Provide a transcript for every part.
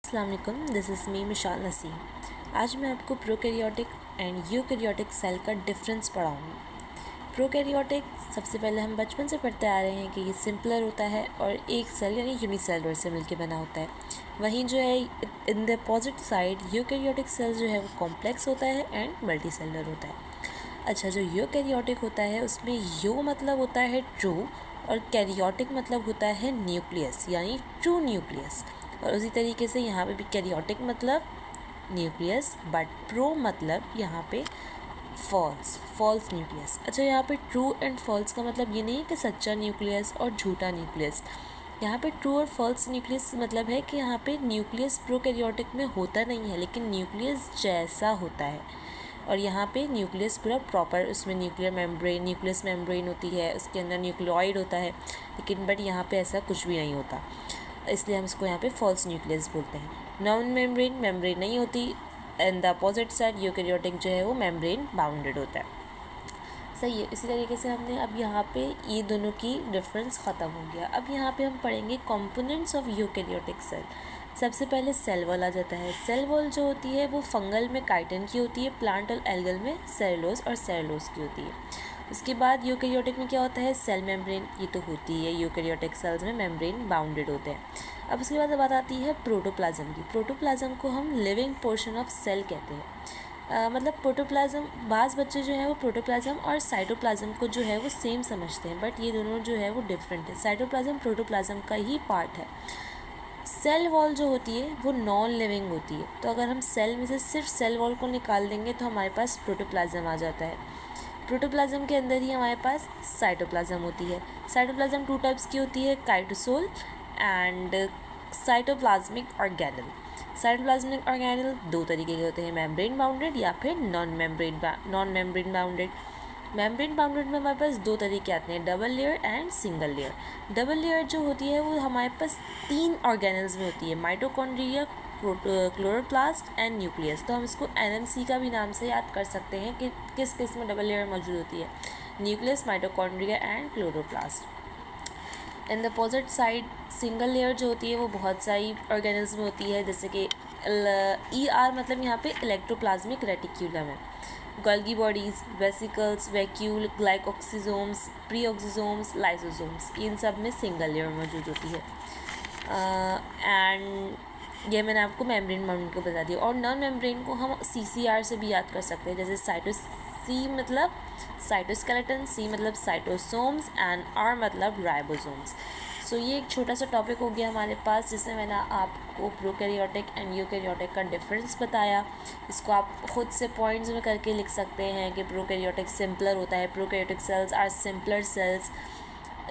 अस्सलाम वालेकुम, this is me मिशाल Naseem. आज मैं आपको प्रोकैरियोटिक एंड यूकैरियोटिक सेल का डिफरेंस पढ़ाऊँगी। प्रोकैरियोटिक सबसे पहले हम बचपन से पढ़ते आ रहे हैं कि ये सिंपलर होता है और एक सेल यानी यूनिसेलुलर से मिलकर बना होता है। वहीं जो है in the opposite side eukaryotic cell जो है वो कॉम्प्लेक्स होता है एंड मल्टी सेलुलर होता है। अच्छा, जो यूकैरियोटिक होता है उसमें यू मतलब होता है ट्रू और कैरियोटिक मतलब होता है न्यूक्लियस यानी ट्रू न्यूक्लियस। और उसी तरीके से यहाँ पे भी कैरियोटिक मतलब न्यूक्लियस बट प्रो मतलब यहाँ पे फॉल्स न्यूक्लियस। अच्छा, यहाँ पे ट्रू एंड फॉल्स का मतलब ये नहीं है कि सच्चा न्यूक्लियस और झूठा न्यूक्लियस। यहाँ पे ट्रू और फॉल्स न्यूक्लियस मतलब है कि यहाँ पे न्यूक्लियस प्रोकैरियोटिक में होता नहीं है लेकिन न्यूक्लियस जैसा होता है। और यहाँ पे न्यूक्लियस पूरा प्रॉपर, उसमें न्यूक्लियस मेम्ब्रेन होती है, उसके अंदर न्यूक्लियोइड होता है, लेकिन बट यहाँ पे ऐसा कुछ भी नहीं होता, इसलिए हम इसको यहाँ पे फॉल्स न्यूक्लियस बोलते हैं। नॉन मेम्ब्रेन नहीं होती and the opposite side eukaryotic जो है वो मेम्ब्रेन बाउंडेड होता है। सही है। इसी तरीके से हमने अब यहाँ पे ये दोनों की डिफरेंस ख़त्म हो गया। अब यहाँ पे हम पढ़ेंगे कंपोनेंट्स ऑफ यूकैरियोटिक सेल। सबसे पहले सेल वॉल आ जाता है। सेल वॉल जो होती है वो फंगल में काइटिन की होती है, प्लांट और एल्गल में सेलुलोज और सेलुलोज की होती है। उसके बाद यूकैरियोटिक में क्या होता है, सेल मेम्ब्रेन, ये तो होती है यूकैरियोटिक सेल्स में मेम्ब्रेन बाउंडेड होते हैं। अब उसके बाद बात आती है प्रोटोप्लाज्म की। प्रोटोप्लाज्म को हम लिविंग पोर्शन ऑफ सेल कहते हैं। मतलब प्रोटोप्लाज्म, बाज़ बच्चे जो है वो प्रोटोप्लाज्म और साइटोप्लाज्म को जो है वो सेम समझते हैं, बट ये दोनों जो है वो डिफरेंट है। साइटोप्लाज्म प्रोटोप्लाज्म का ही पार्ट है। सेल वॉल जो होती है वो नॉन लिविंग होती है, तो अगर हम सेल में से सिर्फ सेल वॉल को निकाल देंगे तो हमारे पास प्रोटोप्लाज्म आ जाता है। प्रोटोप्लाज्म के अंदर ही हमारे पास साइटोप्लाज्म होती है। साइटोप्लाज्म 2 टाइप्स की होती है, cytosol and cytoplasmic organelle. Cytoplasmic organelle 2 तरीके के होते हैं, मेम्ब्रेन बाउंडेड या फिर non membrane bounded. Membrane bounded में हमारे पास 2 तरीके आते हैं, double layer and single layer. Double layer जो होती है वो हमारे पास 3 ऑर्गेनल्स में होती है, माइटोकॉन्ड्रिया, क्लोरोप्लास्ट एंड न्यूक्लियस। तो हम इसको NMC का भी नाम से याद कर सकते हैं कि किस किस में डबल लेयर मौजूद होती है, nucleus, mitochondria and chloroplast. In the opposite side single layer जो होती है वो बहुत सारी ऑर्गेनल्स में होती है, जैसे कि ER मतलब यहाँ पे इलेक्ट्रोप्लाज्मिक रेटिक्यूलम है, Golgi bodies, vesicles, vacuole, glyoxysomes, peroxisomes, lysosomes, इन सब में सिंगल लेयर मौजूद होती है। एंड ये मैंने आपको मेम्ब्रेन बाउंडेड को बता दिया। और नॉन मेम्ब्रेन को हम CCR से भी याद कर सकते हैं, जैसे C मतलब साइटोस्केलेटन, C मतलब साइटोसोम्स एंड R मतलब राइबोसोम्स। सो ये एक छोटा सा टॉपिक हो गया हमारे पास, जिसमें मैंने आपको प्रोकैरियोटिक एंड यूकैरियोटिक का डिफरेंस बताया। इसको आप खुद से पॉइंट्स में करके लिख सकते हैं कि प्रोकैरियोटिक सिंपलर होता है, prokaryotic cells are simpler cells.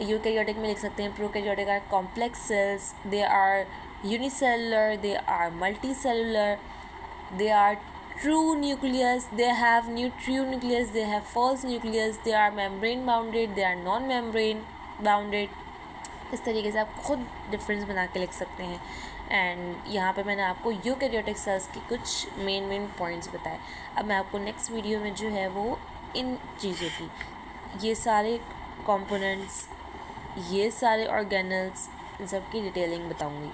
Eukaryotic में लिख सकते हैं prokaryotic are complex cells, they are unicellular, they are multicellular, they are true nucleus, they have true nucleus, they have false nucleus, they are membrane bounded, they are non membrane bounded। इस तरीके से आप खुद difference बना के लिख सकते हैं। एंड यहाँ पे मैंने आपको यूकैरियोटिक सेल्स की कुछ मेन पॉइंट्स बताए। अब मैं आपको नेक्स्ट वीडियो में जो है वो इन चीज़ों की, ये सारे कंपोनेंट्स, ये सारे ऑर्गेनल्स, इन सब की डिटेलिंग बताऊँगी।